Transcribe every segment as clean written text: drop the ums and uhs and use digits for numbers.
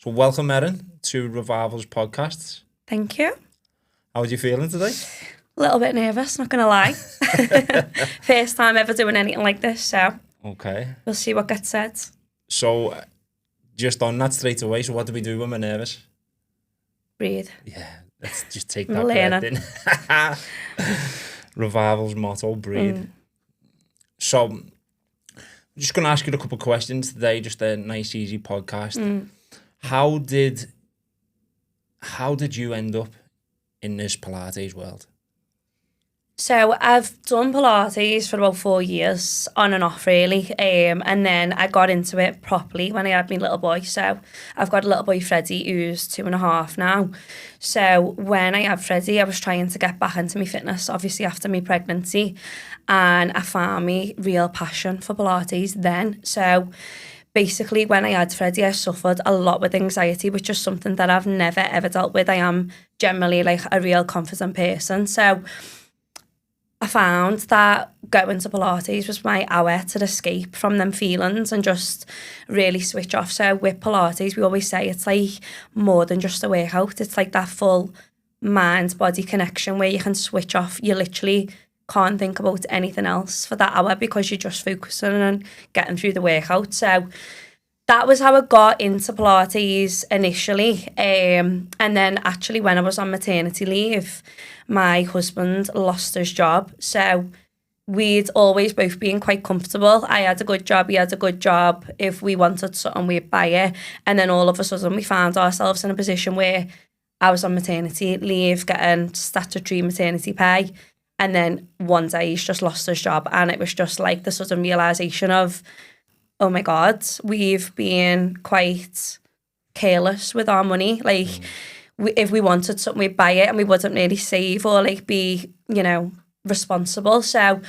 So welcome, Erin, to Revival's podcast. Thank you. How are you feeling today? A little bit nervous, not going to lie. First time ever doing anything like this, so Okay. we'll see what gets said. So, just on that straight away, so what do we do when we're nervous? Breathe. Yeah, let's just take I'm that breath in. Revival's motto, breathe. So, I'm just going to ask you a couple of questions today, just a nice, easy podcast. How did you end up in this Pilates world? So I've done Pilates for about 4 years, on and off really, and then I got into it properly when I had my little boy. So I've got a little boy, Freddie, who's 2.5 now. So when I had Freddie, I was trying to get back into my fitness, obviously after my pregnancy, and I found my real passion for Pilates then. So basically when I had Freddie, I suffered a lot with anxiety, which is something that I've never ever dealt with. I am generally like a real confident person. So I found that going to Pilates was my hour to escape from them feelings and just really switch off. So with Pilates, we always say it's like more than just a workout. It's like that full mind-body connection where you can switch off. You literally can't think about anything else for that hour because you're just focusing on getting through the workout. So that was how I got into Pilates initially. And then actually when I was on maternity leave, my husband lost his job. So we'd always both been quite comfortable. I had a good job, he had a good job. If we wanted something, we'd buy it. And then all of a sudden we found ourselves in a position where I was on maternity leave, getting statutory maternity pay. And then one day he's just lost his job. And it was just like the sudden realisation of, oh my God, we've been quite careless with our money. Like, if we wanted something, we'd buy it and we wouldn't really save or like be, responsible. So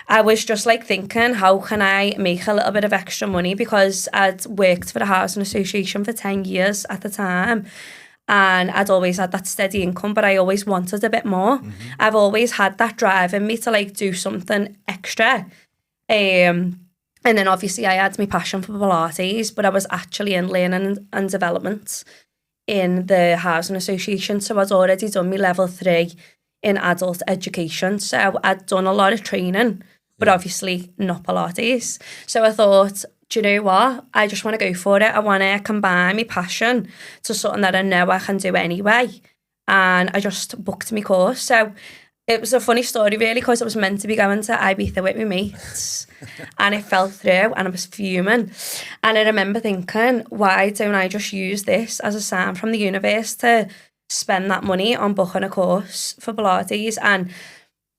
I was just like thinking, how can I make a little bit of extra money? Because I'd worked for the housing association for 10 years at the time. And I'd always had that steady income, but I always wanted a bit more. I've always had that drive in me to like do something extra. And then obviously I had my passion for Pilates, but I was actually in learning and development in the housing association. So I'd already done my level 3 in adult education. So I'd done a lot of training, but obviously not Pilates. So I thought, do you know what? I just want to go for it. I want to combine my passion to something that I know I can do anyway. And I just booked my course. So it was a funny story really, because I was meant to be going to Ibiza with my mates and it fell through and I was fuming. And I remember thinking, why don't I just use this as a sign from the universe to spend that money on booking a course for Pilates? And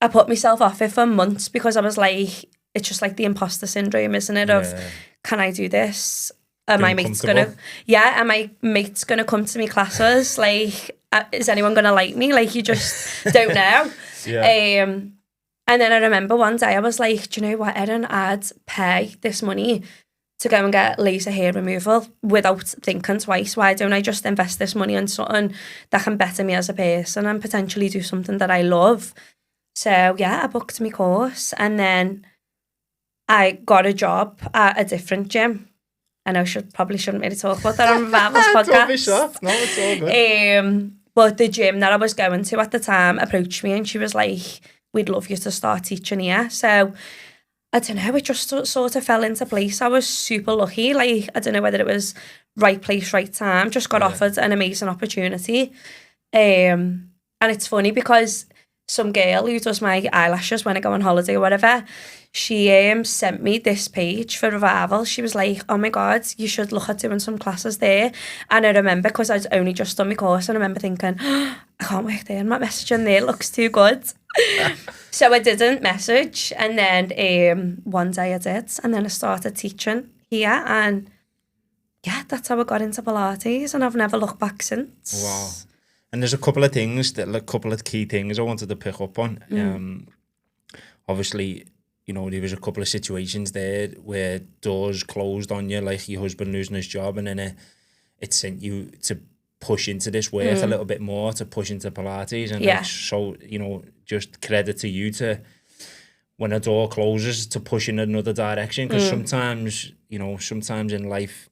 I put myself off it for months because I was like, it's just like the imposter syndrome, isn't it? Of, can I do this? Are my mates gonna come to me classes? Like, is anyone gonna like me? Like, you just don't know. And then I remember one day I was like, do you know what, Erin, I'd pay this money to go and get laser hair removal without thinking twice. Why don't I just invest this money on something that can better me as a person and potentially do something that I love? So yeah, I booked my course and then I got a job at a different gym. I know probably shouldn't really talk about that on Revival's podcast. Don't be shocked. No, it's all good. But the gym that I was going to at the time approached me and she was like, we'd love you to start teaching here. So I don't know, it just sort of fell into place. I was super lucky. Like, I don't know whether it was right place, right time. Just got offered an amazing opportunity. And it's funny because some girl who does my eyelashes when I go on holiday or whatever, she sent me this page for Revival. She was like, oh my God, you should look at doing some classes there. And I remember, because I'd only just done my course, and I remember thinking, I can't work there, and my messaging there looks too good. So I didn't message, and then one day I did, and then I started teaching here, and yeah, that's how I got into Pilates, and I've never looked back since. Wow. And there's a couple of key things I wanted to pick up on. Obviously, there was a couple of situations there where doors closed on you, like your husband losing his job, and then it sent you to push into this work a little bit more, to push into Pilates. And so, just credit to you to, when a door closes, to push in another direction. Because sometimes in life,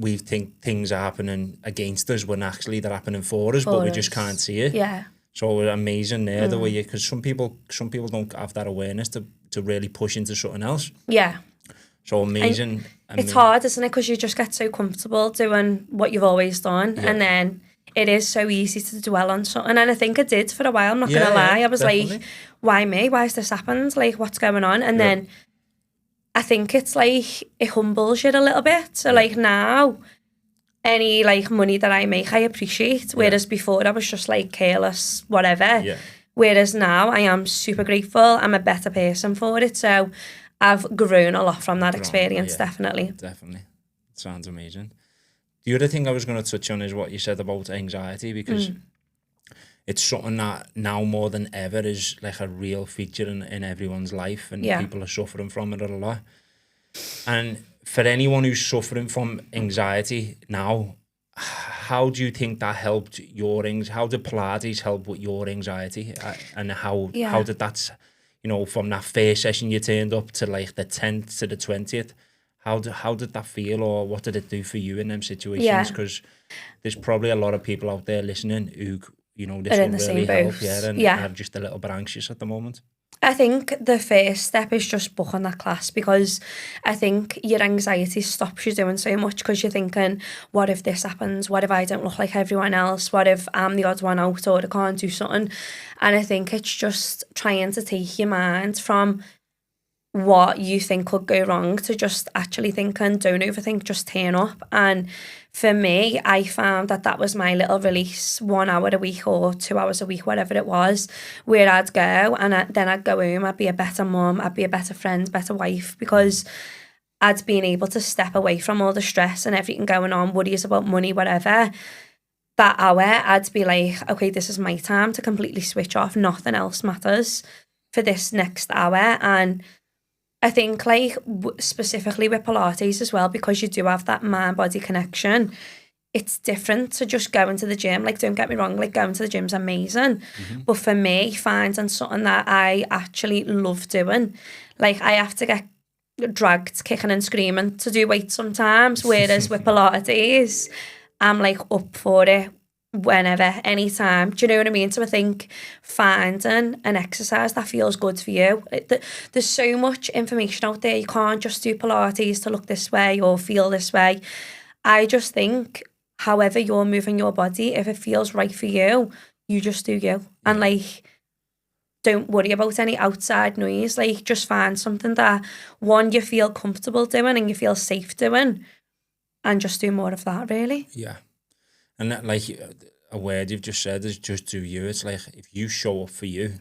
we think things are happening against us when actually they're happening for us, but we just can't see it. Yeah. So amazing there the way because some people don't have that awareness to really push into something else. Yeah. So amazing. It's hard, isn't it? Because you just get so comfortable doing what you've always done, and then it is so easy to dwell on something. And I think I did for a while. I'm not gonna lie. I was definitely. like, why me? Why has this happened? Like, what's going on? And then I think it's like it humbles you a little bit. So like now, any like money that I make, I appreciate. Whereas before I was just like careless, whatever. Yeah. Whereas now I am super grateful. I'm a better person for it. So I've grown a lot from that experience, definitely. Definitely. It sounds amazing. The other thing I was going to touch on is what you said about anxiety, because it's something that now more than ever is like a real feature in everyone's life, and people are suffering from it a lot. And for anyone who's suffering from anxiety now, how do you think that helped your anxiety? How did Pilates help with your anxiety? And how did that, from that first session you turned up to like the 10th to the 20th, how did that feel, or what did it do for you in them situations? Because there's probably a lot of people out there listening who, this will really help, and are just a little bit anxious at the moment. I think the first step is just booking that class, because I think your anxiety stops you doing so much, because you're thinking, what if this happens? What if I don't look like everyone else? What if I'm the odd one out, or I can't do something? And I think it's just trying to take your mind from what you think could go wrong to just actually thinking, don't overthink, just turn up. And for me, I found that was my little release, 1 hour a week or 2 hours a week, whatever it was, where I'd go and then I'd go home, I'd be a better mum, I'd be a better friend, better wife, because I'd been able to step away from all the stress and everything going on, worries about money, whatever. That hour, I'd be like, okay, this is my time to completely switch off. Nothing else matters for this next hour. And I think like specifically with Pilates as well, because you do have that mind-body connection, it's different to just going to the gym. Like, don't get me wrong, like going to the gym's amazing. But for me, finding something that I actually love doing, like I have to get dragged kicking and screaming to do weights sometimes, whereas with Pilates, I'm like up for it whenever, anytime. Do you know what I mean? So I think finding an exercise that feels good for you. There's so much information out there. You can't just do Pilates to look this way or feel this way. I just think however you're moving your body, if it feels right for you, you just do you. And like, don't worry about any outside noise. Like, just find something that, one, you feel comfortable doing and you feel safe doing, and just do more of that, really. Yeah. And that, like, a word you've just said is just do you. It's like, if you show up for you,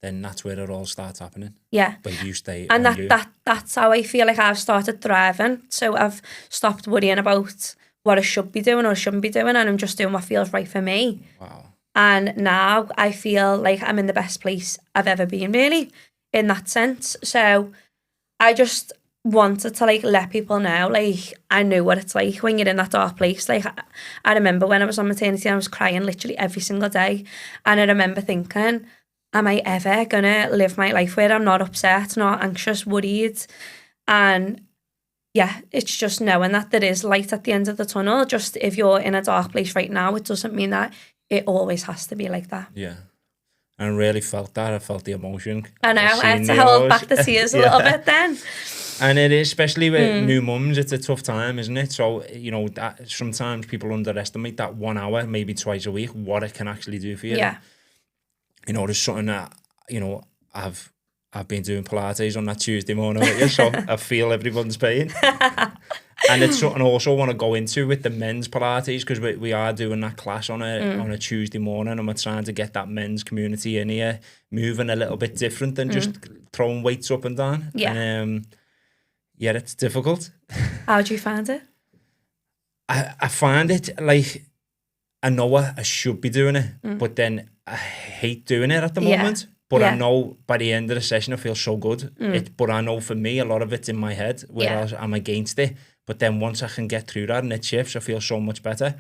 then that's where it all starts happening. Yeah. But if you stay and on you. That's how I feel like I've started thriving. So I've stopped worrying about what I should be doing or shouldn't be doing, and I'm just doing what feels right for me. Wow. And now I feel like I'm in the best place I've ever been, really, in that sense. So I just wanted to like let people know, like, I know what it's like when you're in that dark place. Like, I remember when I was on maternity, I was crying literally every single day, and I remember thinking, am I ever gonna live my life where I'm not upset, not anxious, worried? And yeah, it's just knowing that there is light at the end of the tunnel. Just if you're in a dark place right now, it doesn't mean that it always has to be like that. Yeah. And I really felt that. I felt the emotion. I know, I had to hold back the tears a little bit then. And it is, especially with new mums, it's a tough time, isn't it? So, that sometimes people underestimate that 1 hour, maybe twice a week, what it can actually do for you. Yeah. There's something that, I've been doing Pilates on that Tuesday morning with you, so I feel everyone's pain. And it's something I also want to go into with the men's Pilates, because we are doing that class on a Tuesday morning, and we're trying to get that men's community in here moving a little bit different than just throwing weights up and down. Yeah. And, it's difficult. How do you find it? I find it like, I know I should be doing it, but then I hate doing it at the moment. But I know by the end of the session, I feel so good. But I know for me, a lot of it's in my head where I'm against it. But then once I can get through that and it shifts, I feel so much better.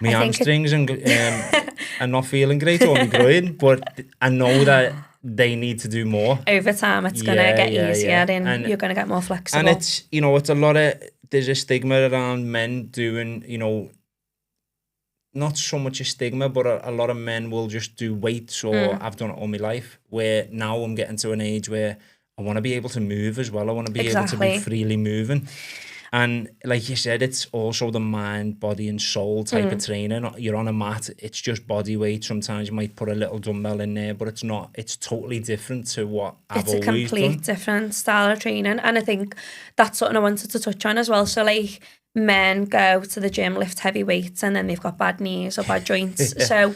My hamstrings are not feeling great, or my groin, but I know that they need to do more. Over time, it's going to get easier and you're going to get more flexible. And it's, it's a lot of there's a stigma around men doing, you know, not so much a stigma, but a lot of men will just do weights or I've done it all my life, where now I'm getting to an age where I want to be able to move as well. I want to be able to be freely moving. And like you said, it's also the mind, body and soul type of training. You're on a mat, it's just body weight. Sometimes you might put a little dumbbell in there, but it's not, it's totally different to what I've always done. It's a complete different style of training. And I think that's something I wanted to touch on as well. So like men go to the gym, lift heavy weights, and then they've got bad knees or bad joints. So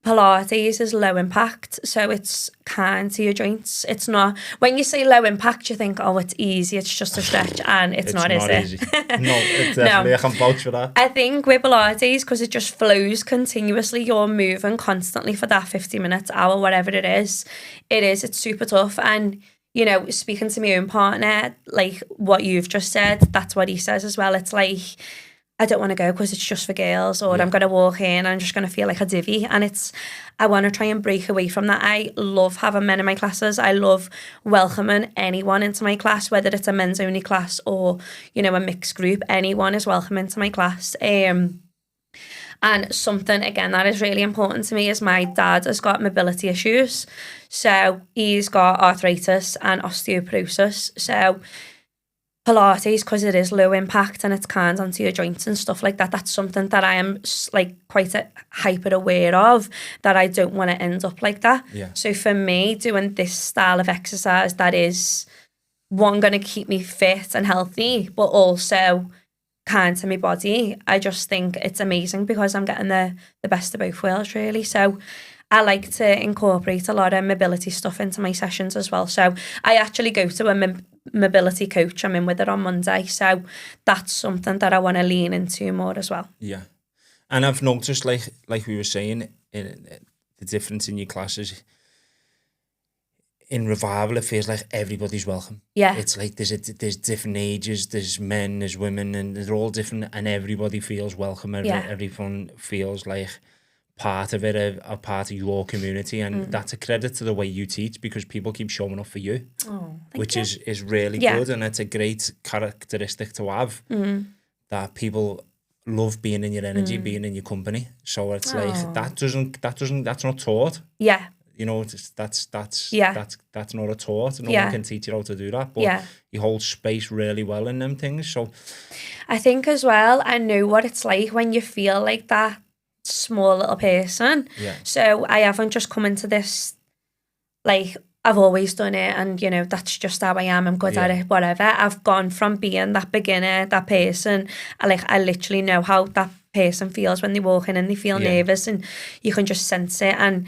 Pilates is low impact, so it's kind to your joints. It's not, when you say low impact, you think, oh, it's easy, it's just a stretch, and it's not, is it? Easy. No, it's definitely, I can vouch for that. I think with Pilates, because it just flows continuously, you're moving constantly for that 50 minutes, hour, whatever it is. It's super tough. And, you know, speaking to my own partner, like what you've just said, that's what he says as well. It's like, I don't want to go because it's just for girls, or I'm going to walk in and I'm just going to feel like a divvy. And I want to try and break away from that. I love having men in my classes. I love welcoming anyone into my class, whether it's a men's only class or, you know, a mixed group. Anyone is welcome into my class. And something, again, that is really important to me is my dad has got mobility issues. So he's got arthritis and osteoporosis. So Pilates, because it is low impact and it's kind onto your joints and stuff like that, that's something that I am like quite hyper aware of, that I don't want to end up like that. So for me, doing this style of exercise that is, one, going to keep me fit and healthy, but also kind to my body, I just think it's amazing because I'm getting the best of both worlds, really. So I like to incorporate a lot of mobility stuff into my sessions as well. So I actually go to a mobility coach. I'm in with it on Monday. So that's something that I want to lean into more as well. Yeah. And I've noticed, like we were saying, the difference in your classes. In Revival, it feels like everybody's welcome. Yeah. It's like there's different ages, there's men, there's women, and they're all different, and everybody feels welcome. Everyone feels like part of it, a part of your community, and that's a credit to the way you teach, because people keep showing up for you, which is really good, and it's a great characteristic to have, that people love being in your energy, being in your company. So it's like that's not taught. Yeah. You know, that's not a taught. No one can teach you how to do that, but you hold space really well in them things. So I think as well, I know what it's like when you feel like that small little person. So I haven't just come into this like I've always done it and, you know, that's just how I am, I'm good at it, whatever. I've gone from being that beginner, that person, I literally know how that person feels when they walk in and they feel nervous, and you can just sense it. And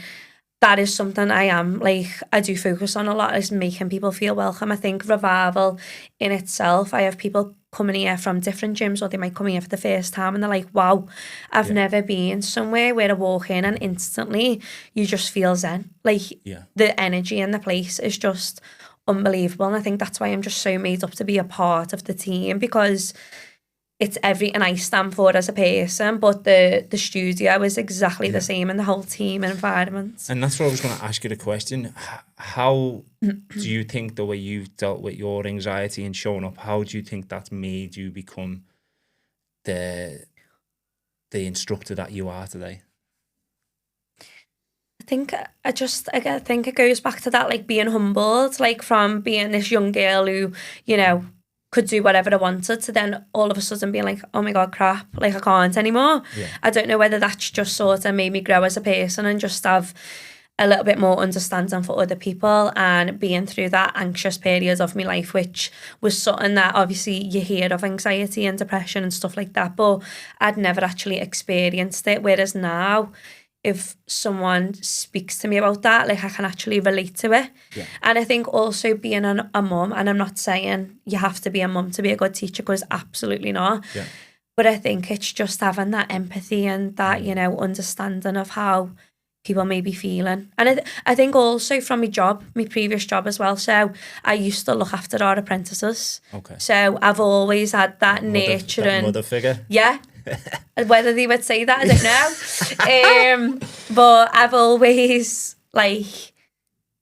that is something I do focus on a lot, is making people feel welcome. I think Revival in itself, I have people coming here from different gyms, or they might come here for the first time and they're like, wow, I've never been somewhere where I walk in and instantly you just feel zen. The energy in the place is just unbelievable. And I think that's why I'm just so made up to be a part of the team, because it's everything I stand for as a person, but the studio is exactly the same, and the whole team and environment. And that's what I was going to ask you the question. How do you think the way you've dealt with your anxiety and showing up, how do you think that's made you become the instructor that you are today? I think I think it goes back to that, like being humbled, like from being this young girl who, you know, could do whatever I wanted, to then all of a sudden being like, oh my God, crap, like I can't anymore. I don't know whether that's just sort of made me grow as a person and just have a little bit more understanding for other people, and being through that anxious period of my life, which was something that obviously you hear of, anxiety and depression and stuff like that, but I'd never actually experienced it. Whereas now, if someone speaks to me about that, like I can actually relate to it. And I think also being a mum, and I'm not saying you have to be a mum to be a good teacher, because absolutely not. But I think it's just having that empathy and that, you know, understanding of how people may be feeling. And I think also from my previous job as well. So I used to look after our apprentices. So I've always had that nurturing. Mother figure. Yeah. Whether they would say that, I don't know. But I've always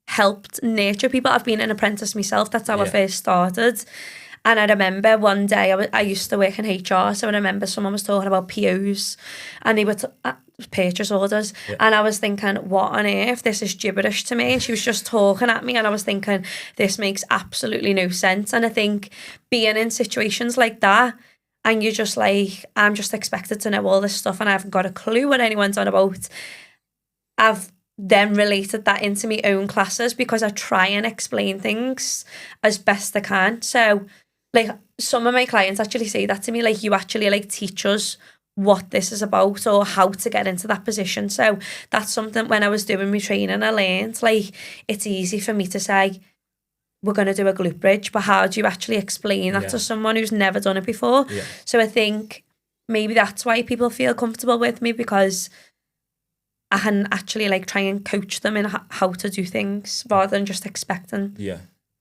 helped nurture people. I've been an apprentice myself. That's how I first started. And I remember one day, I used to work in HR, so I remember someone was talking about POs, and they were purchase orders, and I was thinking, what on earth, this is gibberish to me, and she was just talking at me, and I was thinking, this makes absolutely no sense. And I think being in situations like that, and you're just like, I'm just expected to know all this stuff, and I haven't got a clue what anyone's on about, I've then related that into my own classes, because I try and explain things as best I can. So like some of my clients actually say that to me, like, you actually like teach us what this is about or how to get into that position. So that's something when I was doing my training, I learned, like, it's easy for me to say, we're going to do a glute bridge, but how do you actually explain that to someone who's never done it before? So I think maybe that's why people feel comfortable with me, because I can actually like try and coach them in how to do things rather than just expecting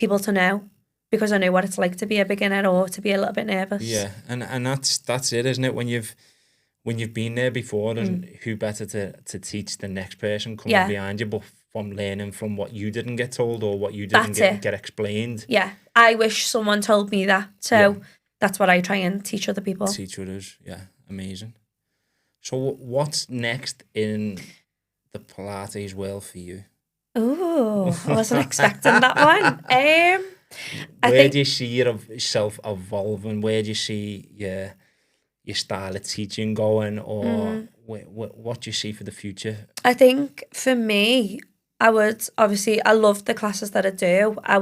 people to know, because I know what it's like to be a beginner or to be a little bit nervous. Yeah, and that's it, isn't it? When you've been there before, and who better to teach the next person coming behind you, but from learning from what you didn't get told or what you didn't get explained. Yeah, I wish someone told me that. So that's what I try and teach other people. Teach others, yeah, amazing. So what's next in the Pilates world for you? Oh, I wasn't expecting that one. Where do you see yourself evolving? Where do you see your style of teaching going, or what do you see for the future? I think for me, I love the classes that I do. I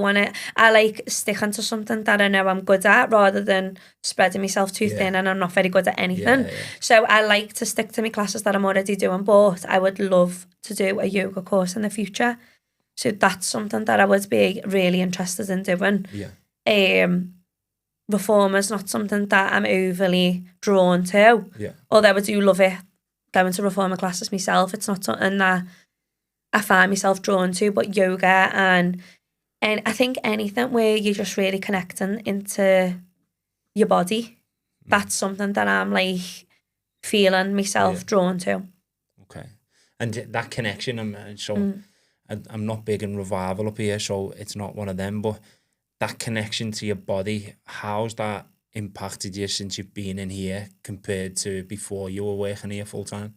like sticking to something that I know I'm good at, rather than spreading myself too thin and I'm not very good at anything. So I like to stick to my classes that I'm already doing, but I would love to do a yoga course in the future. So that's something that I would be really interested in doing. Reformer's not something that I'm overly drawn to. Although I do love it, going to reformer classes myself, it's not something that I find myself drawn to, but yoga and I think anything where you're just really connecting into your body, that's something that I'm like feeling myself drawn to. Okay. And that connection, I'm not big in revival up here, so it's not one of them, but that connection to your body, how's that impacted you since you've been in here compared to before you were working here full time?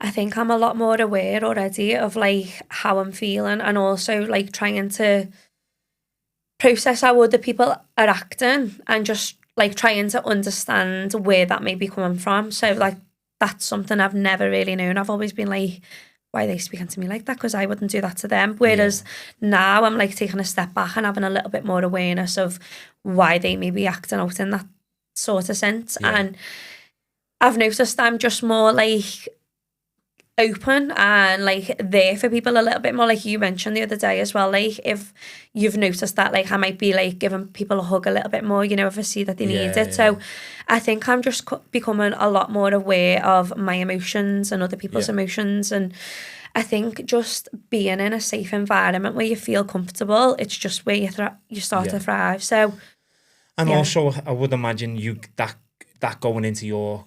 I think I'm a lot more aware already of like how I'm feeling, and also like trying to process how other people are acting, and just like trying to understand where that may be coming from. So like that's something I've never really known. I've always been like, why are they speaking to me like that? Because I wouldn't do that to them. Whereas now I'm like taking a step back and having a little bit more awareness of why they may be acting out in that sort of sense. And I've noticed I'm just more like open and like there for people a little bit more, like you mentioned the other day as well, like if you've noticed that, like I might be like giving people a hug a little bit more, you know, if I see that they need it. So I think I'm just becoming a lot more aware of my emotions and other people's emotions, and I think just being in a safe environment where you feel comfortable, it's just where you start to thrive. So and also I would imagine that going into your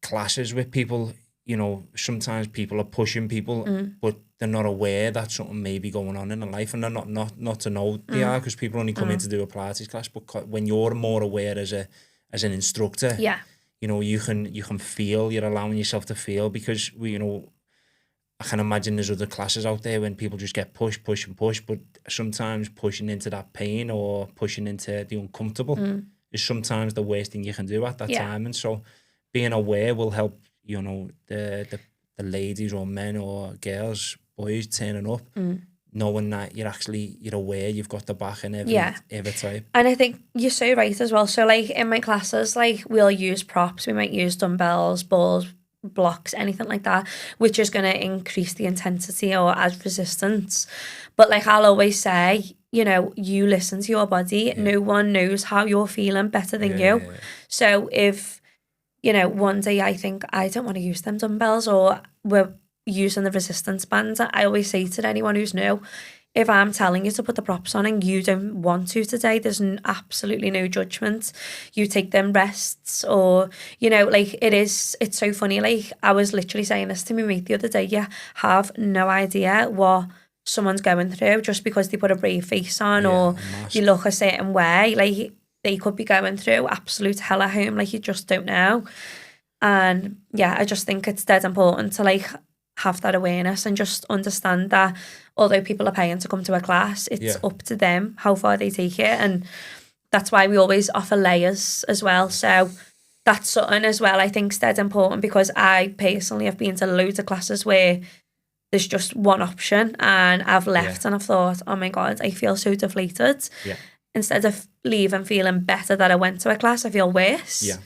classes with people, you know, sometimes people are pushing people, but they're not aware that something may be going on in their life, and they're not to know they are, because people only come in to do a Pilates class. But when you're more aware as an instructor, you know, you can feel, you're allowing yourself to feel, because I can imagine there's other classes out there when people just get push, but sometimes pushing into that pain or pushing into the uncomfortable is sometimes the worst thing you can do at that time. And so being aware will help, you know, the ladies or men or girls, boys turning up, knowing that you're aware, you've got the back in every type. And I think you're so right as well. So like in my classes, like we'll use props, we might use dumbbells, balls, blocks, anything like that, which is going to increase the intensity or add resistance. But like I'll always say, you know, you listen to your body. No one knows how you're feeling better than you. So if, you know, one day I think I don't want to use them dumbbells, or we're using the resistance bands, I always say to anyone who's new, if I'm telling you to put the props on and you don't want to today, there's absolutely no judgment. You take them rests, or, you know, like it's so funny. Like I was literally saying this to my mate the other day, you have no idea what someone's going through just because they put a brave face on or you look a certain way. Like they could be going through absolute hell at home, like you just don't know. And yeah, I just think it's dead important to like have that awareness and just understand that although people are paying to come to a class, it's up to them how far they take it. And that's why we always offer layers as well. So that's something as well I think is dead important, because I personally have been to loads of classes where there's just one option and I've left and I've thought, oh my God, I feel so deflated. Yeah. Instead of leaving feeling better that I went to a class, I feel worse. Yeah.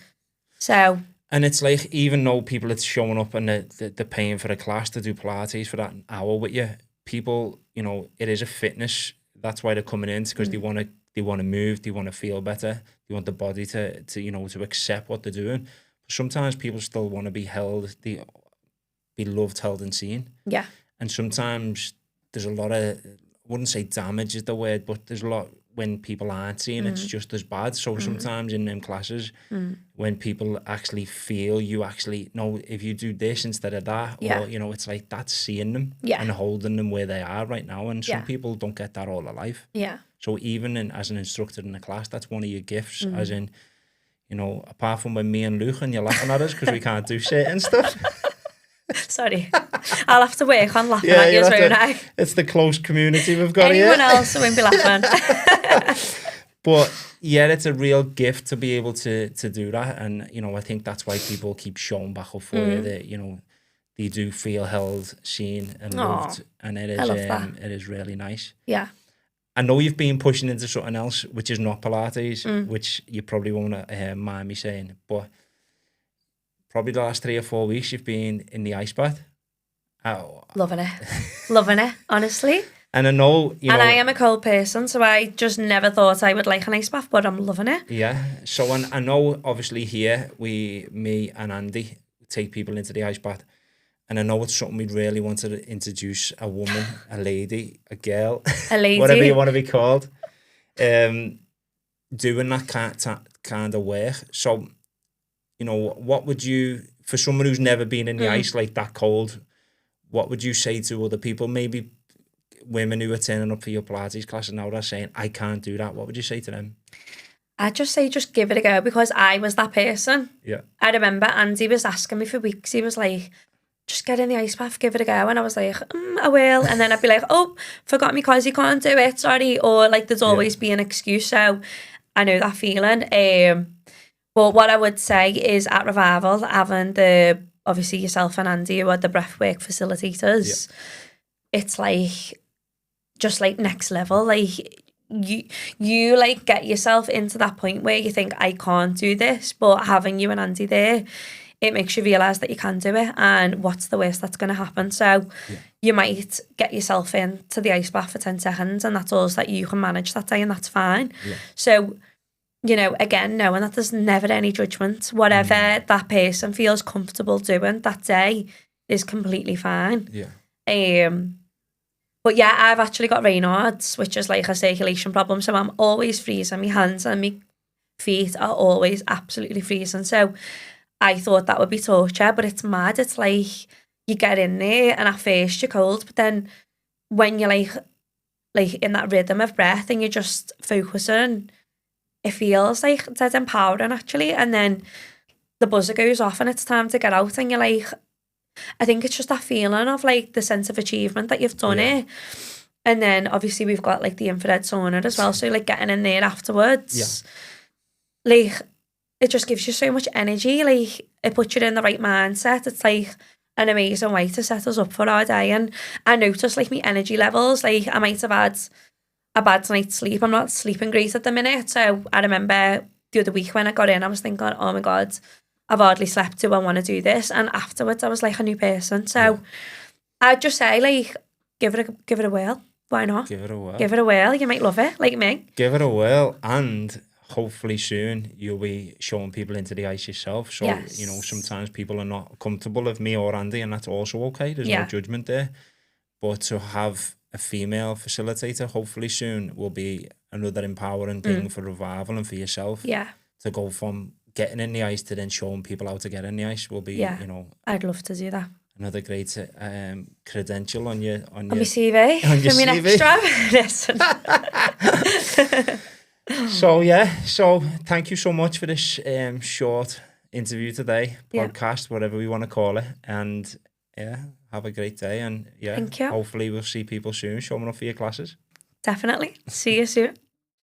So... And it's like, even though people are showing up and they're paying for a class to do Pilates for that hour with you, people, you know, it is a fitness. That's why they're coming in, because they want to move, they want to feel better, they want the body to you know, to accept what they're doing. Sometimes people still want to be held, be loved, held and seen. Yeah. And sometimes there's a lot of, I wouldn't say damage is the word, but there's a lot when people aren't seen, it's just as bad. So sometimes in them classes, when people actually feel you actually know, if you do this instead of that, or, you know, it's like that's seeing them and holding them where they are right now. And some people don't get that all their life. Yeah. So even as an instructor in a class, that's one of your gifts, as in, you know, apart from when me and Luke and you're laughing at us because we can't do certain stuff. Sorry, I'll have to work on laughing at you, won't I? It's the close community we've got Anyone here. else won't be laughing. But yeah, it's a real gift to be able to do that. And, you know, I think that's why people keep showing back up for you, that, you know, they do feel held, seen and loved. And it is really nice. Yeah. I know you've been pushing into something else, which is not Pilates, which you probably won't mind me saying, but probably the last 3 or 4 weeks you've been in the ice bath. Loving it, honestly. And I know, you know, I am a cold person, so I just never thought I would like an ice bath, but I'm loving it. Yeah. So I know, obviously here, me and Andy take people into the ice bath. And I know it's something we'd really want to introduce a woman, a lady, a girl, whatever you want to be called, doing that kind of work. So, you know, what would you, for someone who's never been in the ice like that cold, what would you say to other people, maybe women who are turning up for your Pilates class and now they're saying, I can't do that? What would you say to them? I'd just say, just give it a go, because I was that person. Yeah. I remember Andy was asking me for weeks. He was like, just get in the ice bath, give it a go. And I was like, I will. And then I'd be like, oh, forgot me because you can't do it, sorry. Or like there's always be an excuse. So I know that feeling. But what I would say is at Revival, having obviously yourself and Andy, who are the breathwork facilitators, it's like, just like next level. Like you like get yourself into that point where you think, I can't do this, but having you and Andy there, it makes you realise that you can do it, and what's the worst that's going to happen. So you might get yourself into the ice bath for 10 seconds and that's all that you can manage that day, and that's fine. Yeah. So, you know, again, knowing that there's never any judgment, whatever that person feels comfortable doing that day is completely fine. Yeah. But yeah, I've actually got Raynaud's, which is like a circulation problem. So I'm always freezing. My hands and my feet are always absolutely freezing. So I thought that would be torture, but it's mad. It's like you get in there and at first you're cold, but then when you're like in that rhythm of breath and you're just focusing, it feels like it's empowering actually. And then the buzzer goes off and it's time to get out, and you're like, I think it's just that feeling of like the sense of achievement that you've done it. And then obviously we've got like the infrared sauna as well. So like getting in there afterwards, like it just gives you so much energy. Like it puts you in the right mindset. It's like an amazing way to set us up for our day. And I noticed like my energy levels, like I might have had a bad night's sleep. I'm not sleeping great at the minute. So I remember the other week when I got in, I was thinking, oh my God, I've hardly slept. Do I want to do this? And afterwards I was like a new person. So I'd just say like, give it a whirl. Why not? Give it a whirl. Give it a whirl. You might love it, like me. Give it a whirl, and hopefully soon you'll be showing people into the ice yourself. So, you know, sometimes people are not comfortable with me or Andy, and that's also okay. There's no judgment there. But to have a female facilitator, hopefully soon, will be another empowering thing for Revival and for yourself. Yeah. To go from getting in the ice to then showing people how to get in the ice will be, you know. I'd love to do that. Another great credential on your CV. On your CV. CV. Extra. So thank you so much for this short interview today, podcast, whatever we want to call it. And have a great day. And Thank you. hopefully we'll see people soon showing up for your classes. Definitely. See you soon.